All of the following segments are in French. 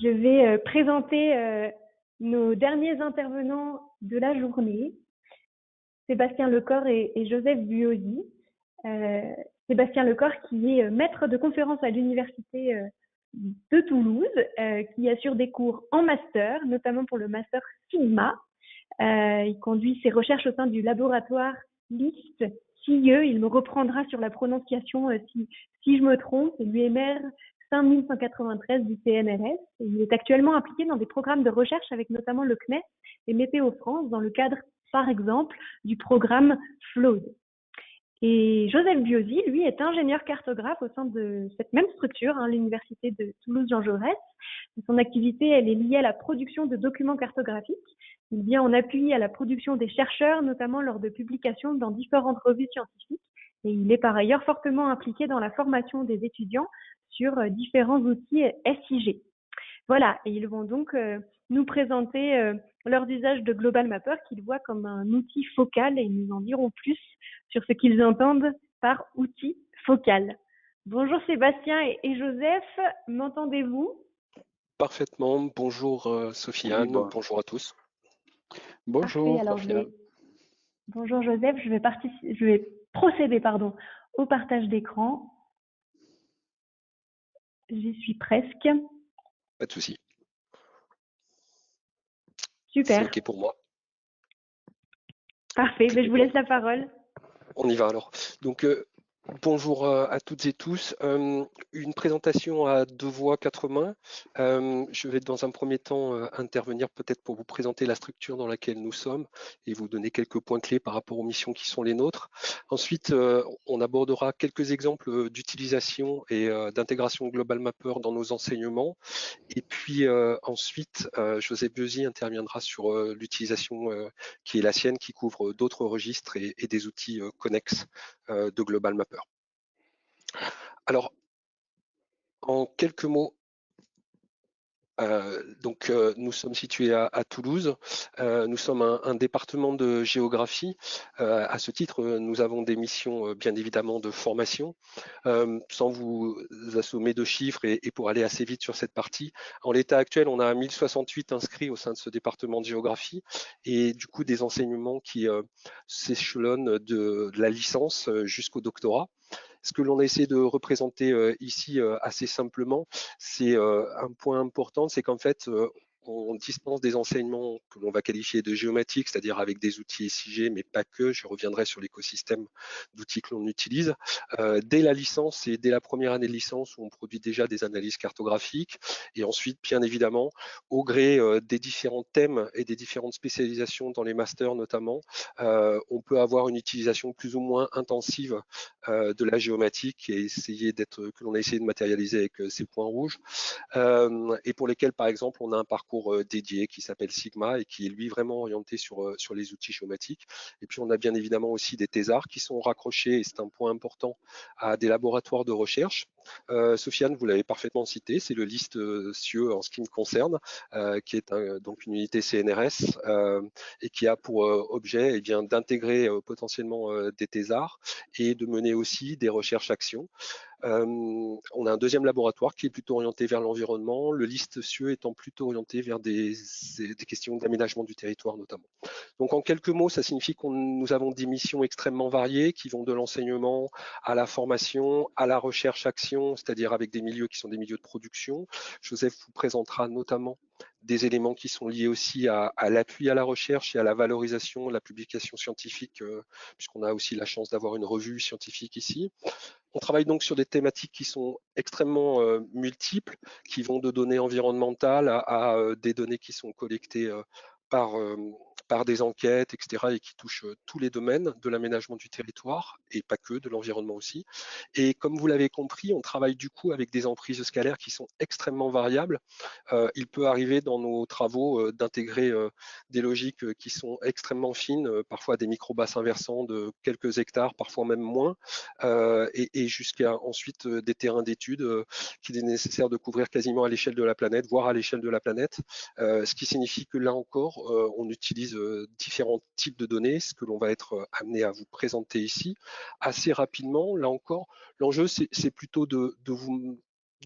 vais présenter nos derniers intervenants de la journée, Sébastien Lecor et Joseph Buosi. Sébastien Lecor qui est maître de conférence à l'université de Toulouse, qui assure des cours en master, notamment pour le master Sigma. Il conduit ses recherches au sein du laboratoire LIST CIE. Il me reprendra sur la prononciation si je me trompe. C'est l'UMR 5193 du CNRS. Et il est actuellement impliqué dans des programmes de recherche avec notamment le CNES et Météo France dans le cadre, par exemple, du programme FLOAD. Et Joseph Buosi, lui, est ingénieur cartographe au sein de cette même structure, l'université de Toulouse-Jean Jaurès. Son activité, elle est liée à la production de documents cartographiques. Il vient en appui à la production des chercheurs, notamment lors de publications dans différentes revues scientifiques. Et il est par ailleurs fortement impliqué dans la formation des étudiants sur différents outils SIG. Voilà, et ils vont donc nous présenter leur usage de Global Mapper qu'ils voient comme un outil focal, et ils nous en diront plus sur ce qu'ils entendent par outil focal. Bonjour Sébastien et Joseph, m'entendez-vous? Parfaitement. Bonjour Sofiane, Bon. bonjour à tous. Bonjour. Parfait, alors bonjour Joseph, je vais procéder au partage d'écran. J'y suis presque. Pas de souci. Super. C'est OK pour moi. Parfait, mais je vous laisse la parole. On y va alors. Donc, bonjour à toutes et tous. Une présentation à deux voix, quatre mains. Je vais dans un premier temps intervenir peut-être pour vous présenter la structure dans laquelle nous sommes et vous donner quelques points clés par rapport aux missions qui sont les nôtres. Ensuite, on abordera quelques exemples d'utilisation et d'intégration Global Mapper dans nos enseignements. Et puis ensuite, Joseph Buosi interviendra sur l'utilisation qui est la sienne, qui couvre d'autres registres et des outils connexes de Global Mapper. Alors, en quelques mots, nous sommes situés à Toulouse. Nous sommes un département de géographie. À ce titre, nous avons des missions bien évidemment de formation. Sans vous assommer de chiffres et pour aller assez vite sur cette partie, en l'état actuel, on a 1068 inscrits au sein de ce département de géographie et du coup des enseignements qui s'échelonnent de la licence jusqu'au doctorat. Ce que l'on a essayé de représenter ici assez simplement, c'est un point important, c'est qu'en fait, on dispense des enseignements que l'on va qualifier de géomatiques, c'est-à-dire avec des outils SIG, mais pas que. Je reviendrai sur l'écosystème d'outils que l'on utilise. Dès la licence et dès la première année de licence, où on produit déjà des analyses cartographiques. Et ensuite, bien évidemment, au gré des différents thèmes et des différentes spécialisations dans les masters notamment, on peut avoir une utilisation plus ou moins intensive de la géomatique et que l'on a essayé de matérialiser avec ces points rouges. Et pour lesquels, par exemple, on a un parcours dédié qui s'appelle Sigma et qui est lui vraiment orienté sur les outils géomatiques. Et puis on a bien évidemment aussi des thésards qui sont raccrochés, et c'est un point important, à des laboratoires de recherche. Sofiane, vous l'avez parfaitement cité, c'est le LIST CIE en ce qui me concerne, qui est donc une unité CNRS et qui a pour objet d'intégrer potentiellement des thésards et de mener aussi des recherches-actions. On a un deuxième laboratoire qui est plutôt orienté vers l'environnement, le LIST CIE étant plutôt orienté vers des questions d'aménagement du territoire notamment. Donc en quelques mots, ça signifie que nous avons des missions extrêmement variées qui vont de l'enseignement à la formation, à la recherche-action, c'est-à-dire avec des milieux qui sont des milieux de production. Joseph vous présentera notamment des éléments qui sont liés aussi à l'appui à la recherche et à la valorisation, la publication scientifique, puisqu'on a aussi la chance d'avoir une revue scientifique ici. On travaille donc sur des thématiques qui sont extrêmement multiples, qui vont de données environnementales à des données qui sont collectées par des enquêtes, etc., et qui touchent tous les domaines de l'aménagement du territoire, et pas que, de l'environnement aussi. Et comme vous l'avez compris, on travaille du coup avec des emprises scalaires qui sont extrêmement variables. Il peut arriver dans nos travaux d'intégrer des logiques qui sont extrêmement fines, parfois des micro-bassins versants de quelques hectares, parfois même moins, et jusqu'à ensuite des terrains d'études qu'il est nécessaire de couvrir quasiment à l'échelle de la planète, voire à l'échelle de la planète, ce qui signifie que là encore, on utilise différents types de données, ce que l'on va être amené à vous présenter ici assez rapidement. Là encore, l'enjeu, c'est plutôt de vous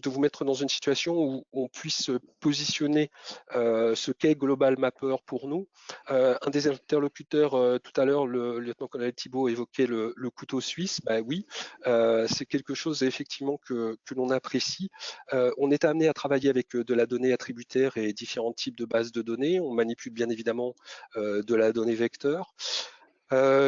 de vous mettre dans une situation où on puisse positionner ce qu'est Global Mapper pour nous. Un des interlocuteurs tout à l'heure, le lieutenant-colonel Thibault, évoquait le couteau suisse. Bah oui, c'est quelque chose effectivement que l'on apprécie. On est amené à travailler avec de la donnée attributaire et différents types de bases de données. On manipule bien évidemment de la donnée vecteur.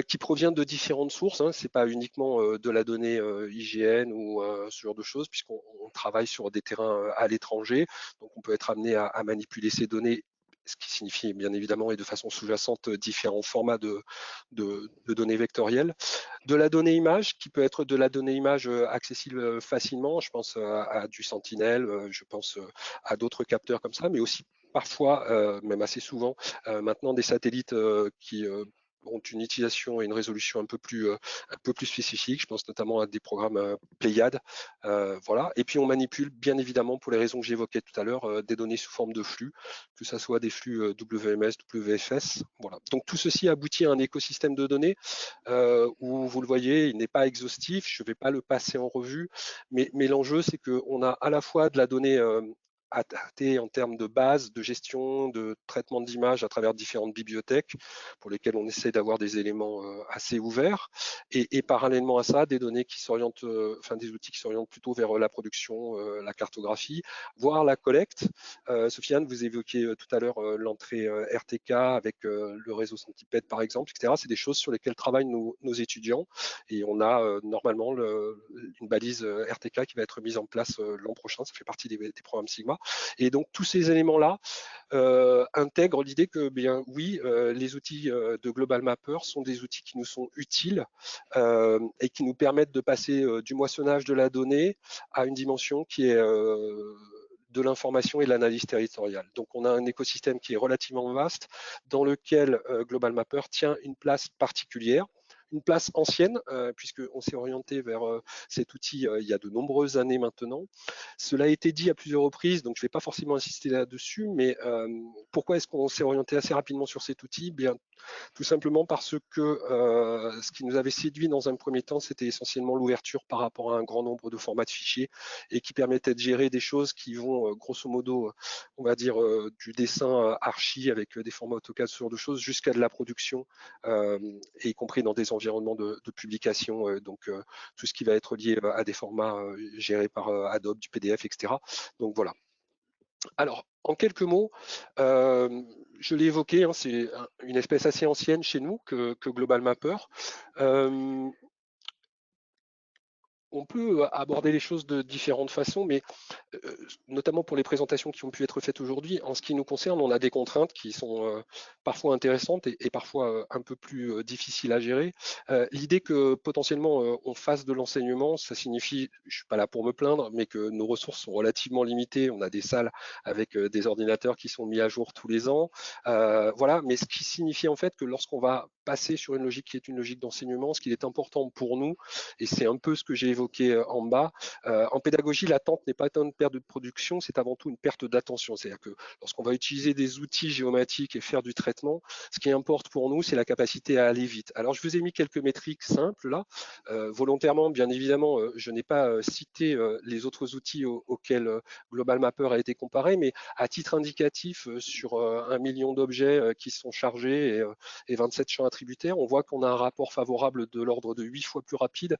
Qui provient de différentes sources. Hein. C'est pas uniquement de la donnée IGN ou ce genre de choses, puisqu'on travaille sur des terrains à l'étranger. Donc, on peut être amené à manipuler ces données, ce qui signifie bien évidemment et de façon sous-jacente différents formats de données vectorielles. De la donnée image, qui peut être de la donnée image accessible facilement. Je pense à du Sentinel, je pense à d'autres capteurs comme ça, mais aussi parfois, même assez souvent, maintenant des satellites qui ont une utilisation et une résolution un peu plus spécifique. Je pense notamment à des programmes Pléiade. Voilà. Et puis on manipule bien évidemment, pour les raisons que j'évoquais tout à l'heure, des données sous forme de flux, que ce soit des flux WMS, WFS. Voilà. Donc tout ceci aboutit à un écosystème de données où vous le voyez, il n'est pas exhaustif. Je ne vais pas le passer en revue, mais l'enjeu, c'est qu'on a à la fois de la donnée à traiter en termes de base, de gestion, de traitement d'images à travers différentes bibliothèques pour lesquelles on essaie d'avoir des éléments assez ouverts et parallèlement à ça, des données qui s'orientent, enfin des outils qui s'orientent plutôt vers la production, la cartographie, voire la collecte. Sofiane, vous évoquiez tout à l'heure l'entrée RTK avec le réseau Centipede par exemple, etc. C'est des choses sur lesquelles travaillent nos étudiants et on a normalement une balise RTK qui va être mise en place l'an prochain. Ça fait partie des programmes Sigma. Et donc tous ces éléments-là intègrent l'idée que, bien oui, les outils de Global Mapper sont des outils qui nous sont utiles et qui nous permettent de passer du moissonnage de la donnée à une dimension qui est de l'information et de l'analyse territoriale. Donc on a un écosystème qui est relativement vaste dans lequel Global Mapper tient une place particulière. Une place ancienne, puisqu'on s'est orienté vers cet outil il y a de nombreuses années maintenant. Cela a été dit à plusieurs reprises, donc je ne vais pas forcément insister là-dessus, mais pourquoi est-ce qu'on s'est orienté assez rapidement sur cet outil? Bien, tout simplement parce que ce qui nous avait séduit dans un premier temps, c'était essentiellement l'ouverture par rapport à un grand nombre de formats de fichiers et qui permettait de gérer des choses qui vont grosso modo, on va dire, du dessin archi avec des formats AutoCAD, ce genre de choses, jusqu'à de la production, et y compris dans des environnements de publication, donc tout ce qui va être lié à des formats gérés par Adobe, du PDF, etc. Donc voilà. Alors, en quelques mots, je l'ai évoqué, hein, c'est une espèce assez ancienne chez nous que Global Mapper. On peut aborder les choses de différentes façons, mais notamment pour les présentations qui ont pu être faites aujourd'hui, en ce qui nous concerne, on a des contraintes qui sont parfois intéressantes et parfois un peu plus difficiles à gérer. L'idée que potentiellement on fasse de l'enseignement, ça signifie, je ne suis pas là pour me plaindre, mais que nos ressources sont relativement limitées. On a des salles avec des ordinateurs qui sont mis à jour tous les ans. Voilà, mais ce qui signifie en fait que lorsqu'on va passer sur une logique qui est une logique d'enseignement, ce qui est important pour nous, et c'est un peu ce que j'ai évoqué en bas, en pédagogie, l'attente n'est pas tant une perte de production, c'est avant tout une perte d'attention. C'est-à-dire que lorsqu'on va utiliser des outils géomatiques et faire du traitement, ce qui importe pour nous, c'est la capacité à aller vite. Alors, je vous ai mis quelques métriques simples là. Volontairement, bien évidemment, je n'ai pas cité les autres outils auxquels Global Mapper a été comparé, mais à titre indicatif, sur 1 million d'objets qui sont chargés et 27 champs attributaires, on voit qu'on a un rapport favorable de l'ordre de 8 fois plus rapide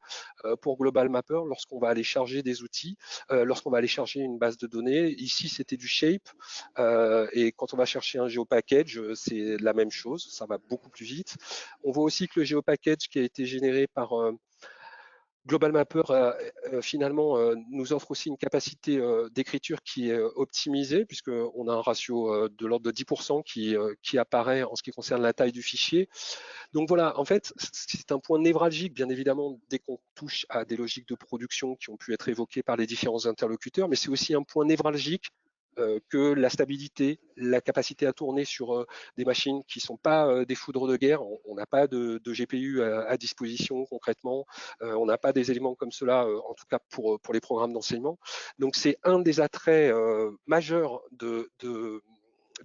pour Global Mapper lorsqu'on va aller charger des outils, lorsqu'on va aller charger une base de données. Ici, c'était du shape, et quand on va chercher un GeoPackage, c'est la même chose, ça va beaucoup plus vite. On voit aussi que le GeoPackage qui a été généré par Global Mapper finalement nous offre aussi une capacité d'écriture qui est optimisée, puisqu'on a un ratio de l'ordre de 10% qui apparaît en ce qui concerne la taille du fichier. Donc voilà, en fait, c'est un point névralgique, bien évidemment, dès qu'on touche à des logiques de production qui ont pu être évoquées par les différents interlocuteurs, mais c'est aussi un point névralgique que la stabilité, la capacité à tourner sur des machines qui ne sont pas des foudres de guerre. On n'a pas de GPU à disposition concrètement. On n'a pas des éléments comme cela, en tout cas pour les programmes d'enseignement. Donc c'est un des attraits majeurs de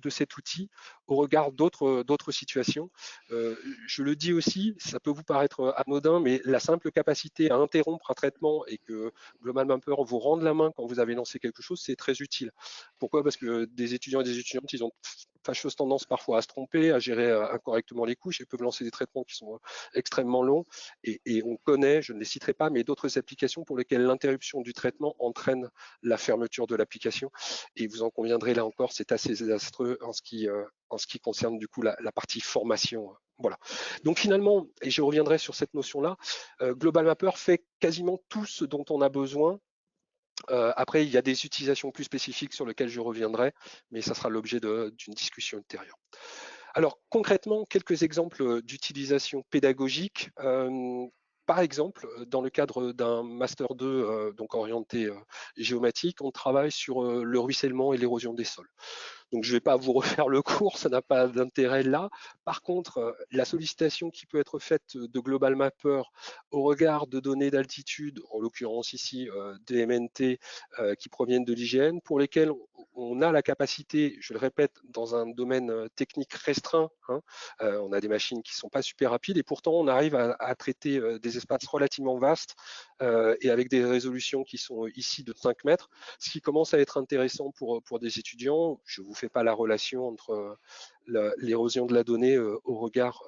cet outil au regard d'autres situations. Je le dis aussi, ça peut vous paraître anodin, mais la simple capacité à interrompre un traitement et que Global Mapper vous rende la main quand vous avez lancé quelque chose, c'est très utile. Pourquoi? Parce que des étudiants et des étudiantes, ils ont fâcheuse tendance parfois à se tromper, à gérer incorrectement les couches et peuvent lancer des traitements qui sont extrêmement longs. Et on connaît, je ne les citerai pas, mais d'autres applications pour lesquelles l'interruption du traitement entraîne la fermeture de l'application. Et vous en conviendrez, là encore, c'est assez désastreux en ce qui concerne du coup la partie formation. Voilà. Donc finalement, et je reviendrai sur cette notion-là, Global Mapper fait quasiment tout ce dont on a besoin. Après, il y a des utilisations plus spécifiques sur lesquelles je reviendrai, mais ça sera l'objet d'une discussion ultérieure. Alors concrètement, quelques exemples d'utilisation pédagogique. Par exemple, dans le cadre d'un Master 2, donc orienté géomatique, on travaille sur le ruissellement et l'érosion des sols. Donc je ne vais pas vous refaire le cours, ça n'a pas d'intérêt là. Par contre, la sollicitation qui peut être faite de Global Mapper au regard de données d'altitude, en l'occurrence ici des MNT qui proviennent de l'IGN, pour lesquelles on a la capacité, je le répète, dans un domaine technique restreint, hein, on a des machines qui ne sont pas super rapides et pourtant on arrive à traiter des espaces relativement vastes et avec des résolutions qui sont ici de 5 mètres, ce qui commence à être intéressant pour des étudiants. Je ne vous fais pas la relation entre l'érosion de la donnée au regard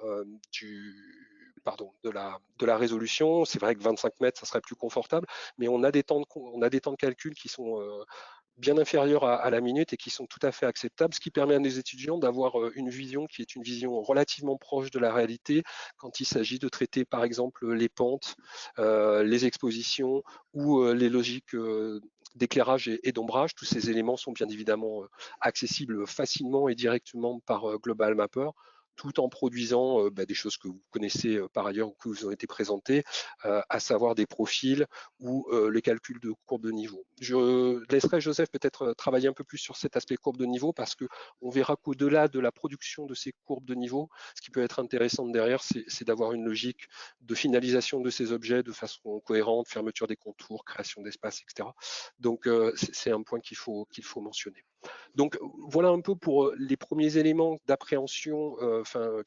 de la résolution. C'est vrai que 25 mètres, ça serait plus confortable, mais on a des temps de calcul qui sont bien inférieurs à la minute et qui sont tout à fait acceptables, ce qui permet à nos étudiants d'avoir une vision qui est une vision relativement proche de la réalité quand il s'agit de traiter par exemple les pentes, les expositions ou les logiques d'éclairage et d'ombrage. Tous ces éléments sont bien évidemment accessibles facilement et directement par Global Mapper, tout en produisant des choses que vous connaissez par ailleurs ou qui vous ont été présentées, à savoir des profils ou les calculs de courbe de niveau. Je laisserai Joseph peut-être travailler un peu plus sur cet aspect courbe de niveau parce qu'on verra qu'au-delà de la production de ces courbes de niveau, ce qui peut être intéressant derrière, c'est d'avoir une logique de finalisation de ces objets de façon cohérente, fermeture des contours, création d'espace, etc. Donc c'est un point qu'il faut mentionner. Donc voilà un peu pour les premiers éléments d'appréhension,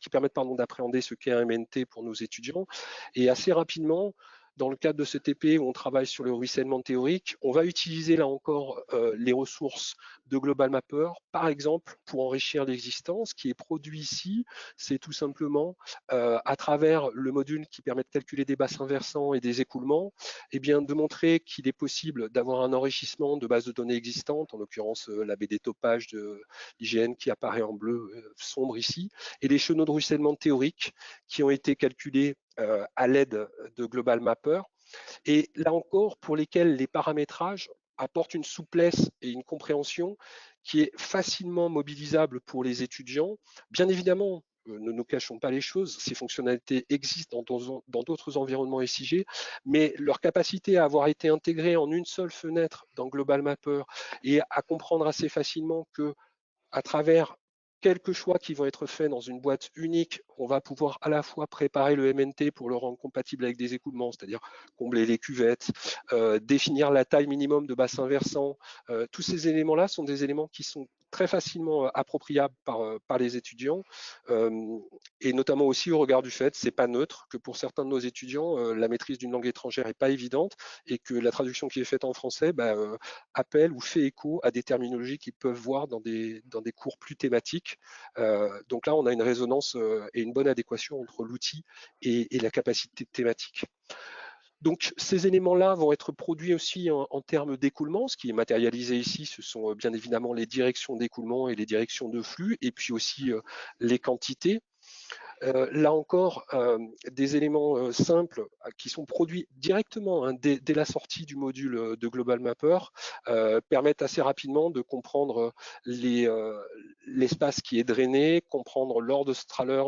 qui permettent d'appréhender ce qu'est un MNT pour nos étudiants. Et assez rapidement, dans le cadre de ce TP où on travaille sur le ruissellement théorique, on va utiliser là encore les ressources de Global Mapper, par exemple pour enrichir l'existant. Ce qui est produit ici, c'est tout simplement à travers le module qui permet de calculer des bassins versants et des écoulements, eh bien, de montrer qu'il est possible d'avoir un enrichissement de bases de données existantes, en l'occurrence la BD topage de l'IGN qui apparaît en bleu sombre ici, et les chenaux de ruissellement théoriques qui ont été calculés à l'aide de Global Mapper, et là encore, pour lesquels les paramétrages apportent une souplesse et une compréhension qui est facilement mobilisable pour les étudiants. Bien évidemment, ne nous cachons pas les choses, ces fonctionnalités existent dans d'autres environnements SIG, mais leur capacité à avoir été intégrée en une seule fenêtre dans Global Mapper et à comprendre assez facilement que à travers quelques choix qui vont être faits dans une boîte unique, on va pouvoir à la fois préparer le MNT pour le rendre compatible avec des écoulements, c'est-à-dire combler les cuvettes, définir la taille minimum de bassin versant. Tous ces éléments-là sont des éléments qui sont très facilement appropriables par les étudiants, et notamment aussi au regard du fait, c'est pas neutre, que pour certains de nos étudiants, la maîtrise d'une langue étrangère n'est pas évidente et que la traduction qui est faite en français appelle ou fait écho à des terminologies qu'ils peuvent voir dans des cours plus thématiques. Donc là, on a une résonance et une bonne adéquation entre l'outil et la capacité thématique. Donc ces éléments-là vont être produits aussi en termes d'écoulement. Ce qui est matérialisé ici, ce sont bien évidemment les directions d'écoulement et les directions de flux, et puis aussi les quantités. Là encore, des éléments simples qui sont produits directement dès la sortie du module de Global Mapper permettent assez rapidement de comprendre l'espace qui est drainé, comprendre l'ordre de Strahler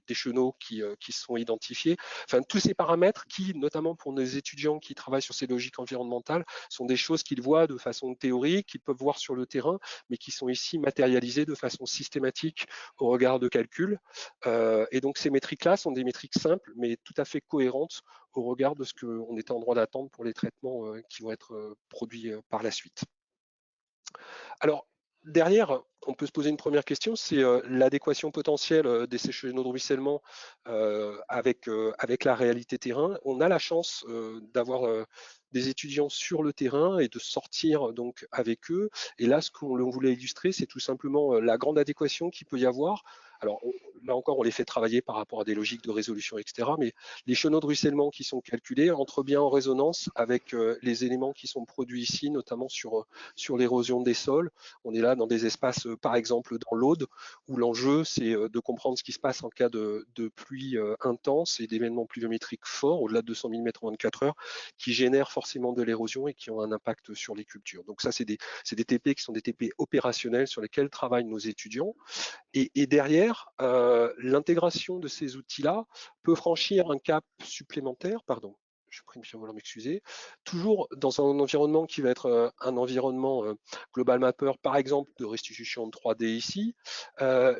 des chenaux qui sont identifiés. Enfin, tous ces paramètres qui, notamment pour nos étudiants qui travaillent sur ces logiques environnementales, sont des choses qu'ils voient de façon théorique, qu'ils peuvent voir sur le terrain, mais qui sont ici matérialisées de façon systématique au regard de calcul. Et donc ces métriques-là sont des métriques simples, mais tout à fait cohérentes au regard de ce qu'on était en droit d'attendre pour les traitements qui vont être produits par la suite. Alors, derrière, on peut se poser une première question, c'est l'adéquation potentielle des séchenos de ruissellement avec la réalité terrain. On a la chance d'avoir des étudiants sur le terrain et de sortir donc avec eux. Et là, ce qu'on voulait illustrer, c'est tout simplement la grande adéquation qu'il peut y avoir. Alors là encore, on les fait travailler par rapport à des logiques de résolution, etc. Mais les chenaux de ruissellement qui sont calculés entrent bien en résonance avec les éléments qui sont produits ici, notamment sur l'érosion des sols. On est là dans des espaces, par exemple dans l'Aude, où l'enjeu, c'est de comprendre ce qui se passe en cas de pluie intense et d'événements pluviométriques forts, au-delà de 200 mm en 24 heures, qui génèrent forcément de l'érosion et qui ont un impact sur les cultures. Donc ça, c'est des TP qui sont des TP opérationnels sur lesquels travaillent nos étudiants. Et derrière, l'intégration de ces outils-là peut franchir un cap supplémentaire, pardon, je prie de vouloir m'excuser, toujours dans un environnement qui va être un environnement Global Mapper, par exemple, de restitution de 3D ici,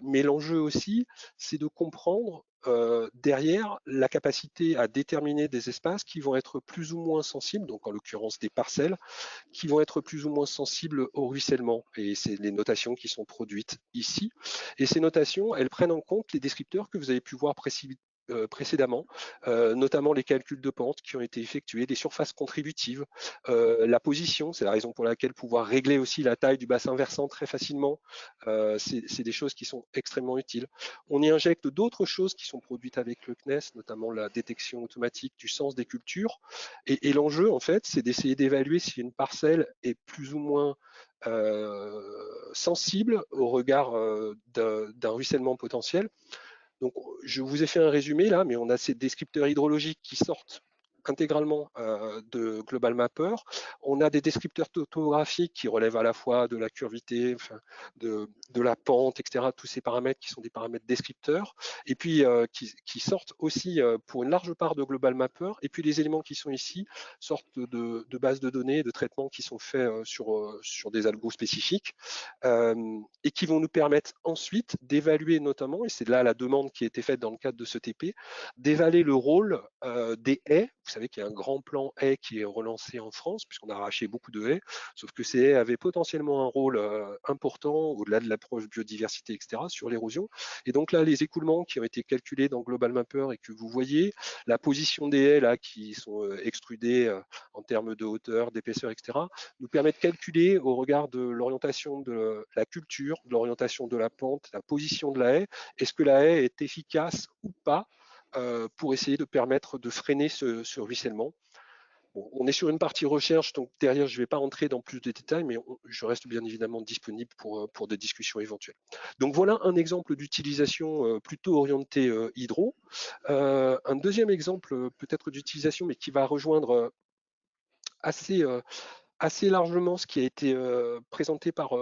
mais l'enjeu aussi, c'est de comprendre derrière la capacité à déterminer des espaces qui vont être plus ou moins sensibles, donc en l'occurrence des parcelles, qui vont être plus ou moins sensibles au ruissellement. Et c'est les notations qui sont produites ici. Et ces notations, elles prennent en compte les descripteurs que vous avez pu voir précédemment, notamment les calculs de pente qui ont été effectués, des surfaces contributives, la position, c'est la raison pour laquelle pouvoir régler aussi la taille du bassin versant très facilement, c'est des choses qui sont extrêmement utiles. On y injecte d'autres choses qui sont produites avec le CNES, notamment la détection automatique du sens des cultures. Et l'enjeu, en fait, c'est d'essayer d'évaluer si une parcelle est plus ou moins sensible au regard d'un ruissellement potentiel. Donc, je vous ai fait un résumé là, mais on a ces descripteurs hydrologiques qui sortent intégralement de Global Mapper. On a des descripteurs topographiques qui relèvent à la fois de la curvité, enfin, de la pente, etc. Tous ces paramètres qui sont des paramètres descripteurs, et puis qui sortent aussi pour une large part de Global Mapper. Et puis les éléments qui sont ici sortent de bases de données, de traitements qui sont faits sur des algos spécifiques et qui vont nous permettre ensuite d'évaluer notamment, et c'est là la demande qui a été faite dans le cadre de ce TP, d'évaluer le rôle des haies. Vous savez qu'il y a un grand plan haies qui est relancé en France, puisqu'on a arraché beaucoup de haies, sauf que ces haies avaient potentiellement un rôle important, au-delà de l'approche biodiversité, etc., sur l'érosion. Et donc là, les écoulements qui ont été calculés dans Global Mapper et que vous voyez, la position des haies là, qui sont extrudées en termes de hauteur, d'épaisseur, etc., nous permet de calculer au regard de l'orientation de la culture, de l'orientation de la pente, la position de la haie, est-ce que la haie est efficace ou pas pour essayer de permettre de freiner ce ruissellement. Bon, on est sur une partie recherche, donc derrière, je ne vais pas rentrer dans plus de détails, mais je reste bien évidemment disponible pour des discussions éventuelles. Donc voilà un exemple d'utilisation plutôt orientée hydro. Un deuxième exemple peut-être d'utilisation, mais qui va rejoindre assez largement ce qui a été présenté par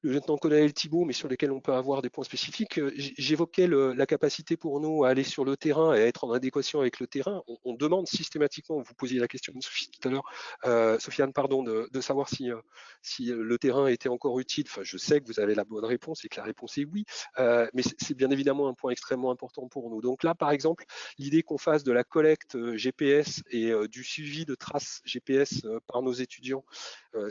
le lieutenant-colonel Thibault, mais sur lesquels on peut avoir des points spécifiques. J'évoquais la capacité pour nous à aller sur le terrain et à être en adéquation avec le terrain. On demande systématiquement, vous posiez la question de Sophie tout à l'heure, Sofiane, pardon, de savoir si le terrain était encore utile. Enfin, je sais que vous avez la bonne réponse et que la réponse est oui, mais c'est bien évidemment un point extrêmement important pour nous. Donc là, par exemple, l'idée qu'on fasse de la collecte GPS et du suivi de traces GPS par nos étudiants,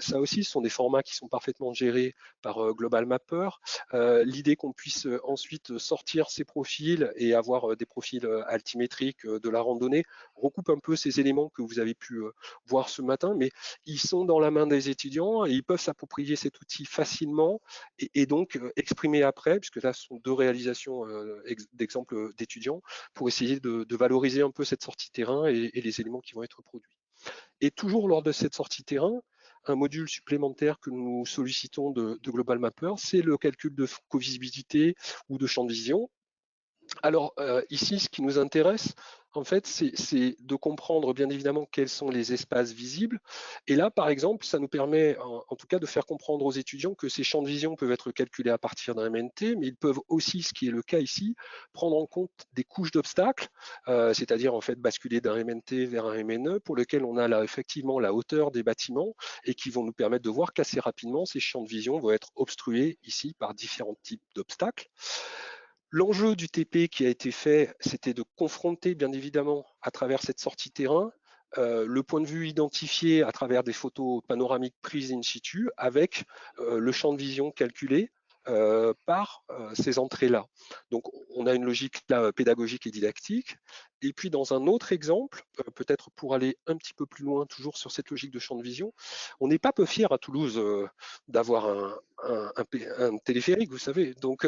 ça aussi, ce sont des formats qui sont parfaitement gérés par Global Mapper. L'idée qu'on puisse ensuite sortir ces profils et avoir des profils altimétriques de la randonnée recoupe un peu ces éléments que vous avez pu voir ce matin, mais ils sont dans la main des étudiants et ils peuvent s'approprier cet outil facilement et donc exprimer après, puisque là ce sont deux réalisations d'exemples d'étudiants, pour essayer de valoriser un peu cette sortie terrain et les éléments qui vont être produits. Et toujours lors de cette sortie terrain, un module supplémentaire que nous sollicitons de Global Mapper, c'est le calcul de covisibilité ou de champ de vision. Alors ici, ce qui nous intéresse, en fait, c'est de comprendre bien évidemment quels sont les espaces visibles. Et là, par exemple, ça nous permet en tout cas de faire comprendre aux étudiants que ces champs de vision peuvent être calculés à partir d'un MNT, mais ils peuvent aussi, ce qui est le cas ici, prendre en compte des couches d'obstacles, c'est-à-dire en fait basculer d'un MNT vers un MNE pour lequel on a là effectivement la hauteur des bâtiments et qui vont nous permettre de voir qu'assez rapidement, ces champs de vision vont être obstrués ici par différents types d'obstacles. L'enjeu du TP qui a été fait, c'était de confronter, bien évidemment, à travers cette sortie terrain, le point de vue identifié à travers des photos panoramiques prises in situ avec le champ de vision calculé par ces entrées-là. Donc on a une logique là, pédagogique et didactique. Et puis dans un autre exemple, peut-être pour aller un petit peu plus loin, toujours sur cette logique de champ de vision, on n'est pas peu fiers à Toulouse d'avoir un téléphérique, vous savez. Donc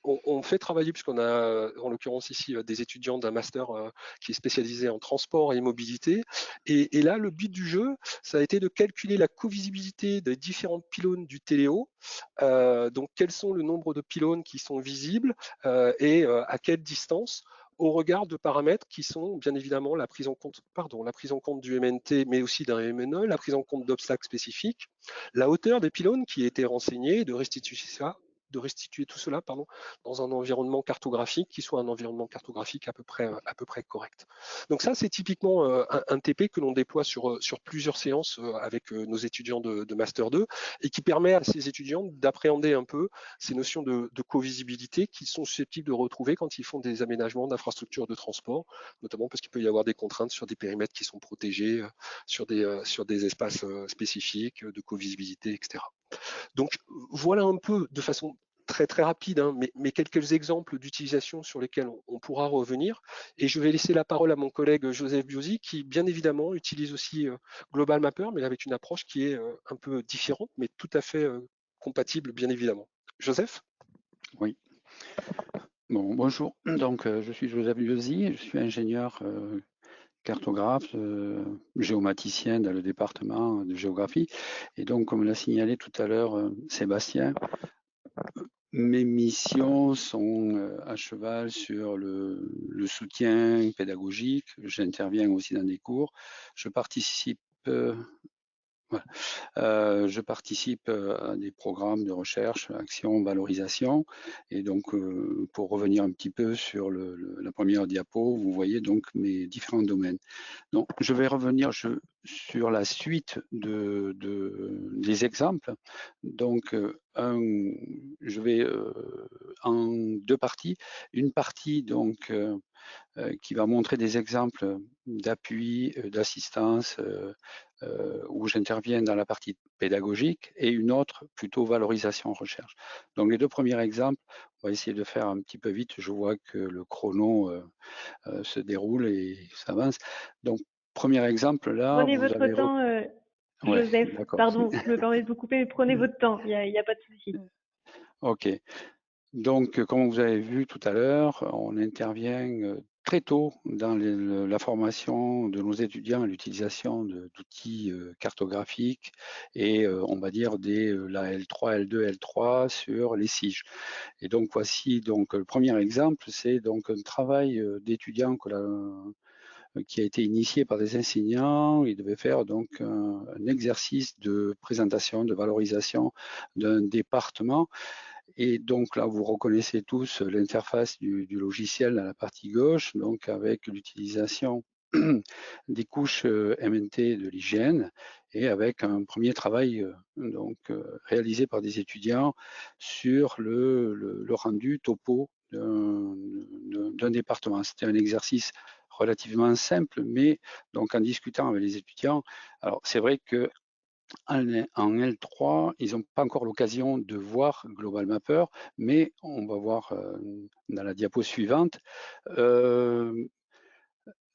on fait travailler, puisqu'on a en l'occurrence ici des étudiants d'un master qui est spécialisé en transport et mobilité. Et là, le but du jeu, ça a été de calculer la covisibilité des différents pylônes du téléo. Donc, quels sont le nombre de pylônes qui sont visibles et à quelle distance au regard de paramètres qui sont bien évidemment la prise en compte du MNT, mais aussi d'un MNE, la prise en compte d'obstacles spécifiques, la hauteur des pylônes qui étaient renseignés, de restituer tout cela dans un environnement cartographique qui soit un environnement cartographique à peu près correct. Donc ça, c'est typiquement un TP que l'on déploie sur plusieurs séances avec nos étudiants de Master 2 et qui permet à ces étudiants d'appréhender un peu ces notions de covisibilité qu'ils sont susceptibles de retrouver quand ils font des aménagements d'infrastructures de transport, notamment parce qu'il peut y avoir des contraintes sur des périmètres qui sont protégés, sur des espaces spécifiques de covisibilité, etc. Donc voilà un peu de façon très rapide, hein, mais quelques exemples d'utilisation sur lesquels on pourra revenir. Et je vais laisser la parole à mon collègue Joseph Biozzi, qui bien évidemment utilise aussi Global Mapper, mais avec une approche qui est un peu différente, mais tout à fait compatible, bien évidemment. Joseph? Oui. Bon, bonjour. Donc, je suis Joseph Biozzi, je suis ingénieur cartographe, géomaticien dans le département de géographie. Et donc, comme l'a signalé tout à l'heure Sébastien, mes missions sont à cheval sur le soutien pédagogique. J'interviens aussi dans des cours. Je participe je participe à des programmes de recherche, action, valorisation. Et donc, pour revenir un petit peu sur la première diapo, vous voyez donc mes différents domaines. Donc, je vais revenir sur la suite des exemples. Donc, je vais en deux parties. Une partie donc qui va montrer des exemples d'appui, d'assistance, où j'interviens dans la partie pédagogique, et une autre plutôt valorisation recherche. Donc les deux premiers exemples, on va essayer de faire un petit peu vite. Je vois que le chrono se déroule et s'avance. Donc premier exemple là, Prenez vous votre avez... temps, Ouais, Joseph. d'accord. Pardon, je me permets de vous couper, mais prenez votre temps, il y a pas de souci. Ok. Donc, comme vous avez vu tout à l'heure, on intervient très tôt dans la formation de nos étudiants à l'utilisation d'outils cartographiques et on va dire la L3, L2, L3 sur les SIG. Et donc voici donc le premier exemple, c'est donc un travail d'étudiant qui a été initié par des enseignants. Ils devaient faire donc un exercice de présentation, de valorisation d'un département. Et donc là, vous reconnaissez tous l'interface du logiciel à la partie gauche, donc avec l'utilisation des couches MNT de l'hygiène et avec un premier travail réalisé par des étudiants sur le rendu topo d'un département. C'était un exercice relativement simple, mais donc en discutant avec les étudiants, alors c'est vrai que en L3, ils n'ont pas encore l'occasion de voir Global Mapper, mais on va voir dans la diapo suivante,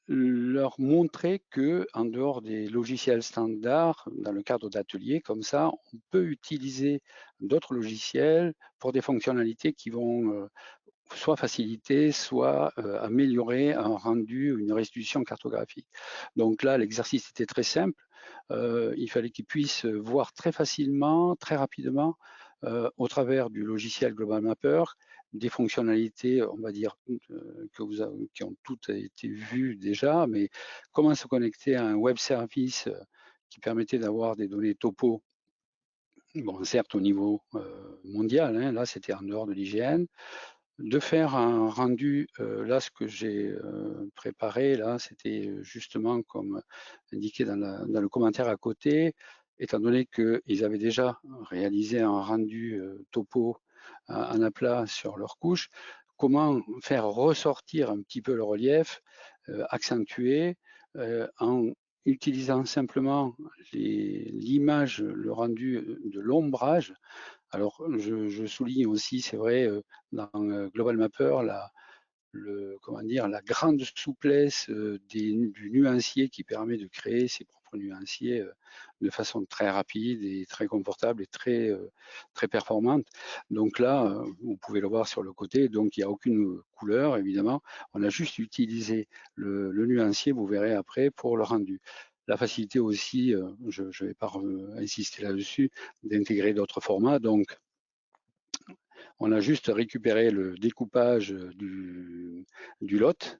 leur montrer que en dehors des logiciels standards, dans le cadre d'ateliers comme ça, on peut utiliser d'autres logiciels pour des fonctionnalités qui vont soit faciliter, soit améliorer un rendu, une restitution cartographique. Donc là, l'exercice était très simple. Il fallait qu'ils puissent voir très facilement, très rapidement, au travers du logiciel Global Mapper, des fonctionnalités, on va dire, qui ont toutes été vues déjà, mais comment se connecter à un web service qui permettait d'avoir des données topo, bon, certes au niveau mondial, hein, là c'était en dehors de l'IGN, de faire un rendu, là ce que j'ai préparé, là c'était justement comme indiqué dans le commentaire à côté, étant donné qu'ils avaient déjà réalisé un rendu topo en aplat sur leur couche, comment faire ressortir un petit peu le relief, accentuer, en utilisant simplement l'image, le rendu de l'ombrage. Alors, je souligne aussi, c'est vrai, dans Global Mapper, comment dire, la grande souplesse du nuancier qui permet de créer ses propres nuanciers de façon très rapide et très confortable et très performante. Donc là, vous pouvez le voir sur le côté, donc il n'y a aucune couleur, évidemment. On a juste utilisé le nuancier, vous verrez après, pour le rendu. La facilité aussi, je ne vais pas insister là-dessus, d'intégrer d'autres formats. Donc, on a juste récupéré le découpage du lot,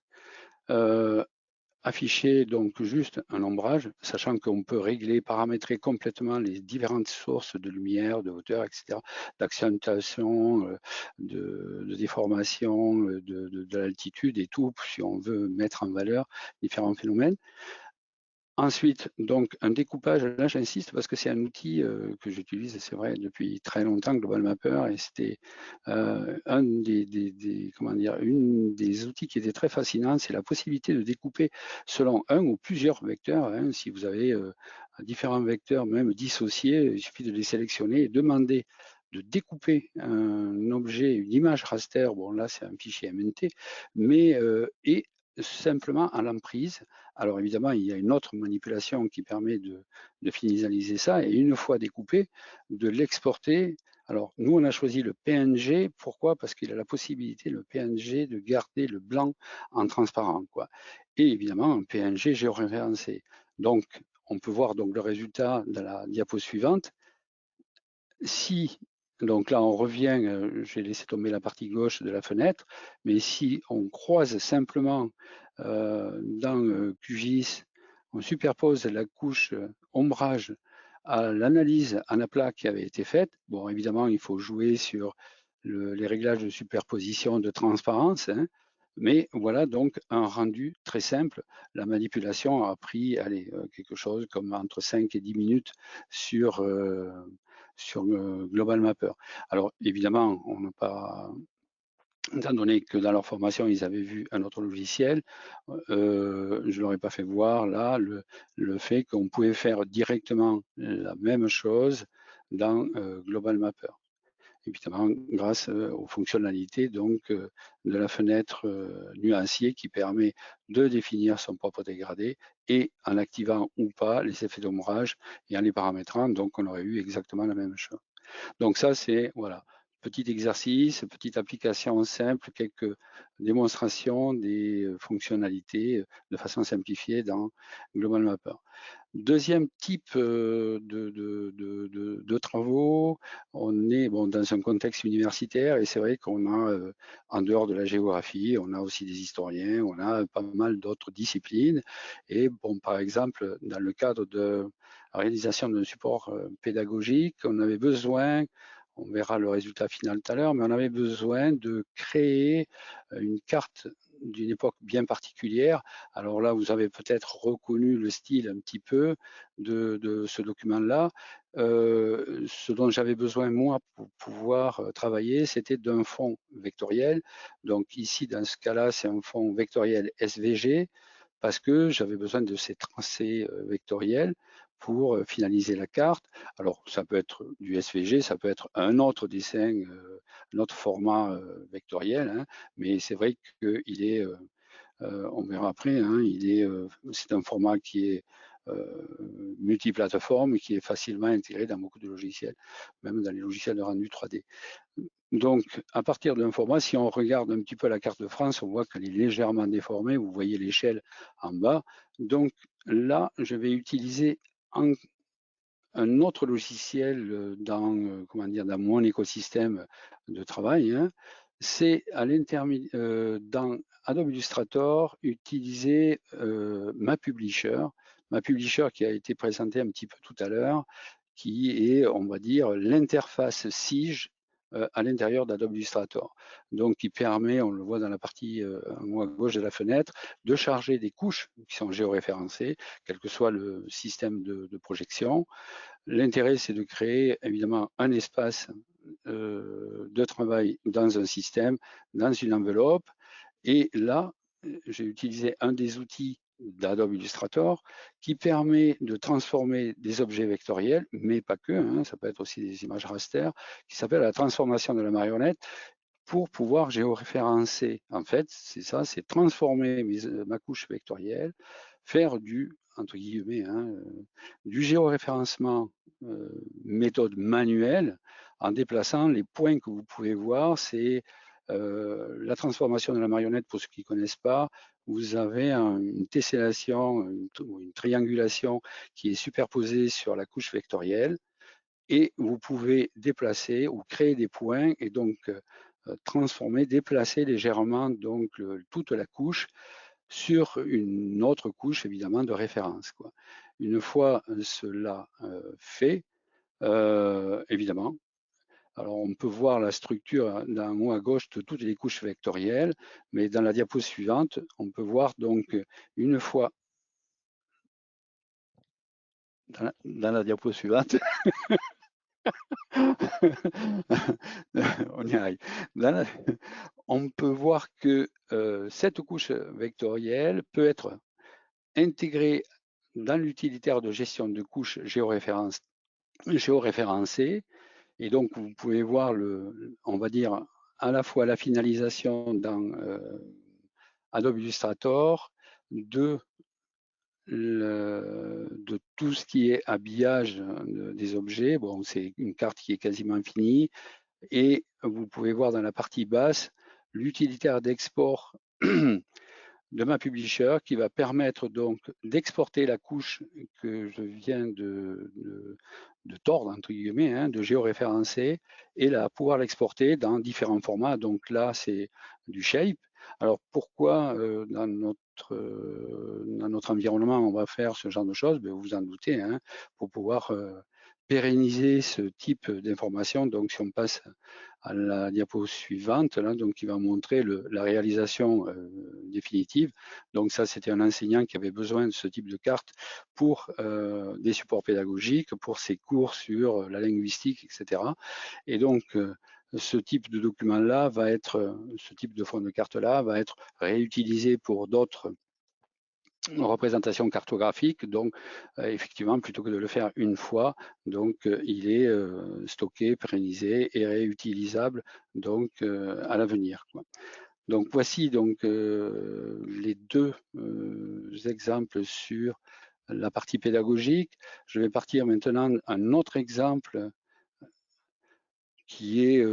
affiché donc juste un ombrage, sachant qu'on peut régler, paramétrer complètement les différentes sources de lumière, de hauteur, etc., d'accentuation, de déformation, de l'altitude et tout, si on veut mettre en valeur différents phénomènes. Ensuite, donc un découpage, là j'insiste parce que c'est un outil que j'utilise, c'est vrai, depuis très longtemps, Global Mapper, et c'était une des outils qui était très fascinant, c'est la possibilité de découper selon un ou plusieurs vecteurs. Hein, si vous avez différents vecteurs, même dissociés, il suffit de les sélectionner et demander de découper un objet, une image raster, bon là c'est un fichier MNT, mais et simplement à l'emprise. Alors évidemment, il y a une autre manipulation qui permet de finaliser ça, et une fois découpé, de l'exporter. Alors nous, on a choisi le PNG. Pourquoi? Parce qu'il a la possibilité, le PNG, de garder le blanc en transparent, quoi. Et évidemment, un PNG géoréférencé. Donc, on peut voir donc le résultat de la diapo suivante. Si, donc là, on revient, j'ai laissé tomber la partie gauche de la fenêtre, mais si on croise simplement dans QGIS, on superpose la couche ombrage à l'analyse en aplat qui avait été faite. Bon, évidemment, il faut jouer sur les réglages de superposition, de transparence, hein, mais voilà donc un rendu très simple. La manipulation a pris quelque chose comme entre 5 et 10 minutes sur Global Mapper. Alors évidemment, on n'a pas, étant donné que dans leur formation, ils avaient vu un autre logiciel, je ne leur ai pas fait voir là le fait qu'on pouvait faire directement la même chose dans Global Mapper. Évidemment, grâce aux fonctionnalités donc, de la fenêtre nuancier qui permet de définir son propre dégradé, et en activant ou pas les effets d'ombrage et en les paramétrant, donc on aurait eu exactement la même chose. Donc ça, c'est, voilà, petit exercice, petite application simple, quelques démonstrations des fonctionnalités de façon simplifiée dans Global Mapper. Deuxième type de travaux, on est dans un contexte universitaire, et c'est vrai qu'on a, en dehors de la géographie, on a aussi des historiens, on a pas mal d'autres disciplines. Et bon, par exemple, dans le cadre de la réalisation d'un support pédagogique, on avait besoin, on verra le résultat final tout à l'heure, mais on avait besoin de créer une carte d'une époque bien particulière. Alors là, vous avez peut-être reconnu le style un petit peu de ce document-là. Ce dont j'avais besoin, moi, pour pouvoir travailler, c'était d'un fond vectoriel. Donc ici, dans ce cas-là, c'est un fond vectoriel SVG, parce que j'avais besoin de ces tracés vectoriels pour finaliser la carte. Alors, ça peut être du SVG, ça peut être un autre dessin, un autre format vectoriel, hein, mais c'est vrai qu'il est, on verra après, hein, c'est un format qui est multiplateforme et qui est facilement intégré dans beaucoup de logiciels, même dans les logiciels de rendu 3D. Donc, à partir d'un format, si on regarde un petit peu la carte de France, on voit qu'elle est légèrement déformée. Vous voyez l'échelle en bas. Donc là, je vais utiliser un autre logiciel dans mon écosystème de travail. Hein. C'est dans Adobe Illustrator, utiliser MapPublisher. MapPublisher qui a été présenté un petit peu tout à l'heure, qui est, on va dire, l'interface SIG à l'intérieur d'Adobe Illustrator. Donc, qui permet, on le voit dans la partie en haut à gauche de la fenêtre, de charger des couches qui sont géoréférencées, quel que soit le système de projection. L'intérêt, c'est de créer évidemment un espace de travail dans un système, dans une enveloppe. Et là, j'ai utilisé un des outils d'Adobe Illustrator qui permet de transformer des objets vectoriels, mais pas que, hein, ça peut être aussi des images raster, qui s'appelle la transformation de la marionnette pour pouvoir géoréférencer. En fait, c'est ça, c'est transformer ma couche vectorielle, faire du, entre guillemets, hein, du géoréférencement méthode manuelle en déplaçant les points que vous pouvez voir. C'est la transformation de la marionnette, pour ceux qui ne connaissent pas. Vous avez une tessellation, une triangulation qui est superposée sur la couche vectorielle et vous pouvez déplacer ou créer des points et donc transformer, déplacer légèrement donc toute la couche sur une autre couche évidemment de référence, quoi. Une fois cela fait, évidemment, alors on peut voir la structure d'en haut à gauche de toutes les couches vectorielles, mais dans la diapo suivante, on peut voir donc une fois dans la diapo suivante, on y arrive. On peut voir que cette couche vectorielle peut être intégrée dans l'utilitaire de gestion de couches géoréférencées. Et donc, vous pouvez voir, on va dire, à la fois la finalisation dans Adobe Illustrator de tout ce qui est habillage des objets. Bon, c'est une carte qui est quasiment finie. Et vous pouvez voir dans la partie basse l'utilitaire d'export de ma publisher qui va permettre donc d'exporter la couche que je viens de tordre, entre guillemets, hein, de géoréférencer, et là, pouvoir l'exporter dans différents formats. Donc là, c'est du shape. Alors pourquoi dans notre environnement on va faire ce genre de choses? Ben, vous vous en doutez, hein, pour pouvoir pérenniser ce type d'information. Donc si on passe à la diapo suivante, là, donc qui va montrer la réalisation définitive. Donc ça, c'était un enseignant qui avait besoin de ce type de carte pour des supports pédagogiques, pour ses cours sur la linguistique, etc. Et donc, ce type de document-là va être, ce type de fond de carte-là va être réutilisé pour d'autres représentation cartographique, donc effectivement, plutôt que de le faire une fois, donc il est stocké, pérennisé et réutilisable donc à l'avenir. Donc voici donc les deux exemples sur la partie pédagogique. Je vais partir maintenant à un autre exemple qui est